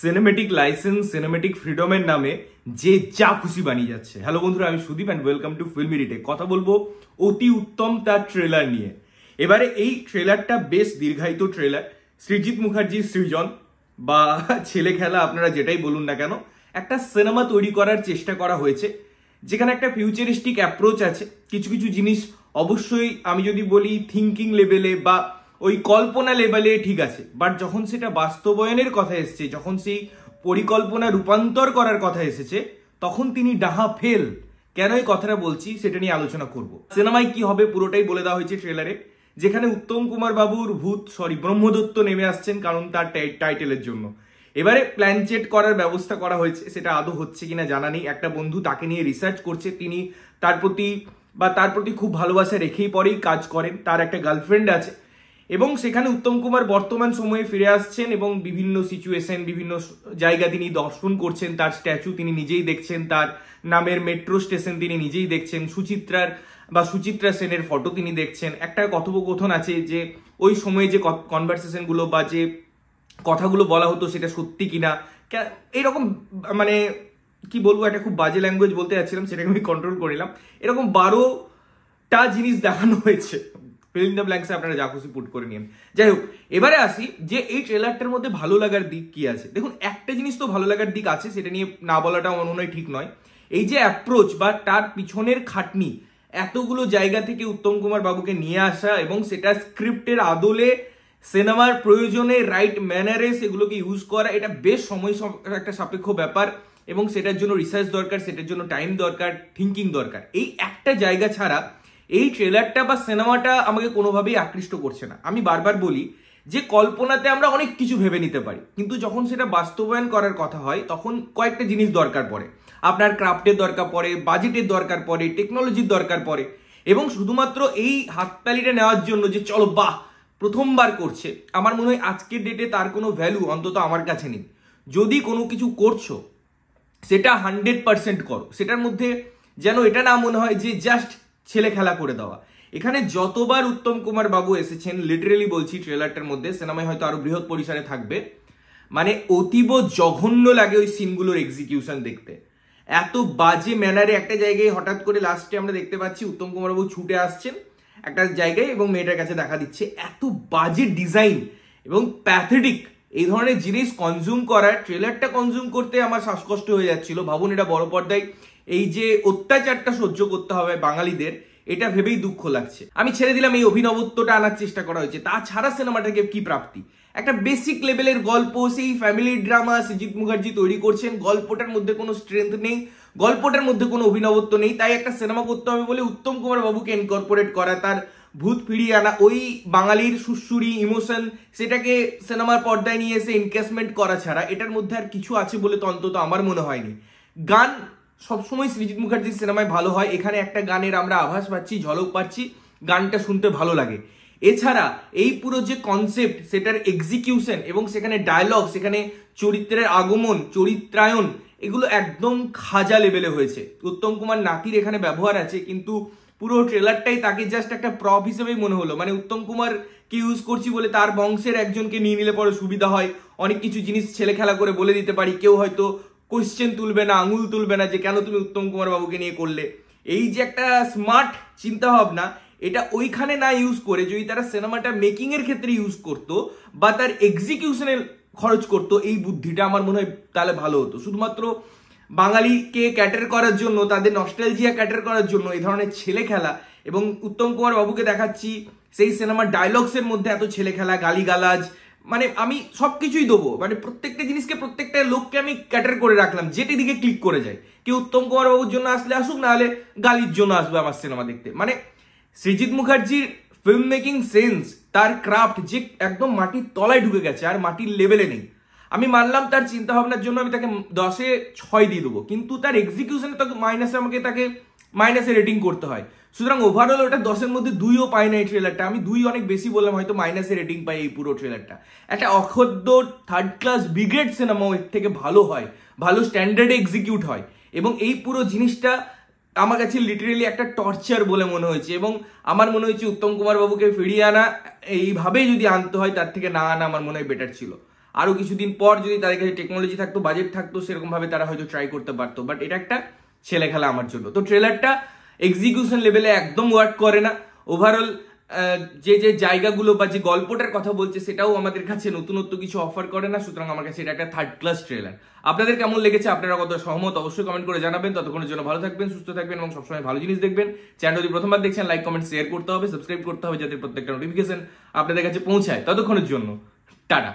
Cinematic licence, cinematic ফ্রিডমের নামে যে যা খুশি বানিয়ে যাচ্ছে। হ্যালো বন্ধুরা, আমি Sudip and welcome to filmy retake. কথা বলবো অতি উত্তম তার ট্রেলার নিয়ে। এবারে এই ট্রেলারটা বেশ দীর্ঘায়িত ট্রেলার। সৃজিত মুখার্জির সৃজন বা ছেলে খেলা, আপনারা যেটাই বলুন না কেন, একটা সিনেমা তৈরি করার চেষ্টা করা হয়েছে, যেখানে একটা ফিউচারিস্টিক অ্যাপ্রোচ আছে। কিছু কিছু জিনিস অবশ্যই আমি যদি বলি থিঙ্কিং লেভেলে বা ওই কল্পনা লেভেলে ঠিক আছে, বাট যখন সেটা বাস্তবায়নের কথা এসছে, যখন সেই পরিকল্পনা রূপান্তর করার কথা এসেছে, তখন তিনি ডাহা ফেল। কেন এই কথাটা বলছি সেটা নিয়ে আলোচনা করব। সিনেমায় কি হবে পুরোটাই বলে দেওয়া হয়েছে ট্রেলারে, যেখানে উত্তম কুমার বাবুর ব্রহ্মদত্ত নেমে আসছেন কারণ তার টাইটেলের জন্য। এবারে প্ল্যান চেট করার ব্যবস্থা করা হয়েছে, সেটা আদৌ হচ্ছে কিনা জানা নেই। একটা বন্ধু তাকে নিয়ে রিসার্চ করছে, তিনি তার প্রতি খুব ভালোবাসা রেখেই পরেই কাজ করেন। তার একটা গার্লফ্রেন্ড আছে এবং সেখানে উত্তম কুমার বর্তমান সময়ে ফিরে আসছেন এবং বিভিন্ন সিচুয়েশন, বিভিন্ন জায়গা তিনি দর্শন করছেন। তার স্ট্যাচু তিনি নিজেই দেখছেন, তার নামের মেট্রো স্টেশন তিনি নিজেই দেখছেন, সুচিত্রা সেনের ফটো তিনি দেখছেন। একটা কথোপকথন আছে যে ওই সময়ে যে কনভারসেশনগুলো বা যে কথাগুলো বলা হতো সেটা সত্যি কিনা, এইরকম মানে কি বলবো, একটা খুব বাজে ল্যাঙ্গুয়েজ বলতে যাচ্ছিলাম, সেটাকে আমি কন্ট্রোল করে নিলাম। এরকম 12টা জিনিস দেখানো হয়েছে। ফিল দ্য ব্ল্যাঙ্কসে আপনারা যা খুশি পুট করে নিন। যাই হোক, এবারে আসি যে এই ট্রেলারটার মধ্যে ভালো লাগার দিক কি আছে। দেখুন, একটা জিনিস তো ভালো লাগার দিক আছে, সেটা নিয়ে না বলাটা আমার মনে হয় ঠিক নয়। এই যে অ্যাপ্রোচ বা তার পিছনের খাটনি, এতগুলো জায়গা থেকে উত্তম কুমার বাবুকে নিয়ে আসা এবং সেটা স্ক্রিপ্টের আদলে সিনেমার প্রয়োজনে রাইট ম্যানারে সেগুলোকে ইউজ করা, এটা বেশ সময় একটা সাপেক্ষ ব্যাপার এবং সেটার জন্য রিসার্চ দরকার, সেটার জন্য টাইম দরকার, থিঙ্কিং দরকার। এই একটা জায়গা ছাড়া এই ট্রেলারটা বা সিনেমাটা আমাকে কোনোভাবেই আকৃষ্ট করছে না। আমি বারবার বলি যে কল্পনাতে আমরা অনেক কিছু ভেবে নিতে পারি, কিন্তু যখন সেটা বাস্তবায়ন করার কথা হয় তখন কয়েকটা জিনিস দরকার পড়ে। আপনার ক্রাফটের দরকার পড়ে, বাজেটের দরকার পড়ে, টেকনোলজির দরকার পড়ে। এবং শুধুমাত্র এই হাততালিটা নেওয়ার জন্য যে চলো বাহ প্রথমবার করছে, আমার মনে হয় আজকের ডেটে তার কোনো ভ্যালু অন্তত আমার কাছে নেই। যদি কোনো কিছু করছো সেটা 100% করো, সেটার মধ্যে যেন এটা না মনে হয় যে জাস্ট ছেলে খেলা করে দেওয়া। এখানে যতবার উত্তম কুমার বাবু এসেছেন, লিটারেলি বলছি, ট্রেলারটার মধ্যে, সিনেমায় হয়তো আরো বৃহৎ পরিসরে থাকবে, মানে অতীব জঘন্য লাগে ওই সিনগুলোর এক্সিকিউশন দেখতে। এত বাজে ম্যানারে একটা জায়গায় হঠাৎ করে লাস্টে আমরা দেখতে পাচ্ছি উত্তম কুমার বাবু ছুটে আসছেন একটা জায়গায় এবং মেয়েটার কাছে দেখা দিচ্ছে। এত বাজে ডিজাইন এবং প্যাথেটিক এই ধরনের জিনিস কনজিউম করার, ট্রেলারটা কনজিউম করতে আমার শ্বাসকষ্ট হয়ে যাচ্ছিল। ভাবুন, এটা বড় পর্দায় এই যে অত্যাচারটা সহ্য করতে হবে বাঙালিদের, এটা ভেবেই দুঃখ লাগছে। আমি ছেড়ে দিলাম এই অভিনবত্বটা আনার চেষ্টা করা হয়েছে, তাছাড়া সিনেমাটাকে কি প্রাপ্তি, একটা বেসিক লেভেলের গল্প, সেই ফ্যামিলি ড্রামা সৃজিত মুখার্জি তৈরি করছেন। গল্পটার মধ্যে কোনো স্ট্রেংথ নেই, গল্পটার মধ্যে কোনো অভিনবত্ব নেই, তাই একটা সিনেমা করতে হবে বলে উত্তম কুমার বাবুকে ইনকর্পোরেট করা, তার ভূত ফিরিয়ে আনা, ওই বাঙালির সুরসুরি ইমোশন সেটাকে সিনেমার পর্দায় নিয়ে এসে এনক্যাশমেন্ট করা ছাড়া এটার মধ্যে আর কিছু আছে বলে তো অন্তত আমার মনে হয়নি। গান সবসময় সৃজিত মুখার্জির সিনেমায় ভালো হয়, এখানে একটা গানের আমরা আভাস পাচ্ছি, ঝলক পাচ্ছি, গানটা শুনতে ভালো লাগে। এছাড়া এই পুরো যে কনসেপ্ট, সেটার এক্সিকিউশন এবং সেখানে ডায়লগ, সেখানে চরিত্রের আগমন, চরিত্রায়ন, এগুলো একদম খাজা লেভেলে হয়েছে। উত্তম কুমার নাতির এখানে ব্যবহার আছে, কিন্তু পুরো ট্রেলারটাই তাকে জাস্ট একটা প্রপ হিসেবেই মনে হলো। মানে উত্তম কুমারকে ইউজ করছি বলে তার বংশের একজনকে নিয়ে নিলে পরে সুবিধা হয়, অনেক কিছু জিনিস ছেলে খেলা করে বলে দিতে পারি, কেউ হয়তো কোয়েশ্চেন তুলবে না, আঙুল তুলবে না যে কেন তুমি উত্তম কুমার বাবুকে নিয়ে করলে। এই যে একটা স্মার্ট চিন্তা ভাবনা, এটা ওইখানে না ইউজ করে যদি তারা সিনেমাটা মেকিং এর ক্ষেত্রে ইউজ করতো বা তার এক্সিকিউশনে খরচ করতো, এই বুদ্ধিটা আমার মনে হয় তাহলে ভালো হতো। শুধুমাত্র বাঙালিকে ক্যাটার করার জন্য, তাদের নস্টালজিয়া ক্যাটার করার জন্য এই ধরনের ছেলে খেলা, এবং উত্তম কুমার বাবুকে দেখাচ্ছি সেই সিনেমার ডায়লগসের মধ্যে এত ছেলে খেলা, গালিগালাজ, মানে আমি সবকিছুই দেবো, মানে প্রত্যেকটা জিনিসকে, প্রত্যেকটা লোককে আমি ক্যাটার করে রাখলাম, যেটি দিকে ক্লিক করে যায়। কেউ উত্তম কুমার বাবুর জন্য আসলে আসুক, না হলে গালির জন্য আসবে আমার সিনেমা দেখতে। মানে সৃজিত মুখার্জির ফিল্ম মেকিং সেন্স, তার ক্রাফট যে একদম মাটির তলায় ঢুকে গেছে, আর মাটির লেভেলে নেই। আমি মানলাম তার চিন্তা ভাবনার জন্য আমি তাকে 10-এ 6 দিয়ে দেবো, কিন্তু তার এক্সিকিউশনে তাকে মাইনাসে রেটিং করতে হয়। সুতরাং ওভারঅল ওটা 10-এর মধ্যে 2ও পাই না এই ট্রেলারটা। আমি 2 অনেক বেশি বললাম, হয়তো মাইনাসে রেটিং পাই এই পুরো ট্রেলারটা। একটা অক্ষদ্য থার্ড ক্লাস ব্রিগেড সিনেমা এর থেকে ভালো হয়, ভালো স্ট্যান্ডার্ডে এক্সিকিউট হয়, এবং এই পুরো জিনিসটা আমার কাছে লিটারেলি একটা টর্চার বলে মনে হয়েছে। এবং আমার মনে হয়েছে উত্তম কুমার বাবুকে ফিরিয়ে আনা, এইভাবেই যদি আনতে হয় তার থেকে না আনা আমার মনে হয় বেটার ছিল। আরো কিছুদিন পর যদি তাদের কাছে টেকনোলজি থাকতো, বাজেট থাকতো, সেরকম ভাবে তারা হয়তো ট্রাই করতে পারতো। বাট এটা একটা ছেলে খেলা আমার জন্য। তো ট্রেলারটা এক্সিকিউশন লেভেলে একদম ওয়ার্ক করে না। ওভারঅল যে যে জায়গাগুলো বা যে গল্পটার কথা বলছে সেটাও আমাদের কাছে নতুনত্ব কিছু অফার করে না। সুতরাং আমার কাছে এটা একটা থার্ড ক্লাস ট্রেলার। আপনাদের কেমন লেগেছে, আপনারা কত সহমত, অবশ্যই কমেন্ট করে জানাবেন। ততক্ষণের জন্য ভালো থাকবেন, সুস্থ থাকবেন এবং সবসময় ভালো জিনিস দেখবেন। চ্যানেল যদি প্রথমবার দেখছেন, লাইক কমেন্ট শেয়ার করতে হবে, সাবস্ক্রাইব করতে হবে, যাতে প্রত্যেকটা নোটিফিকেশন আপনাদের কাছে পৌঁছায়। ততক্ষণের জন্য টাটা।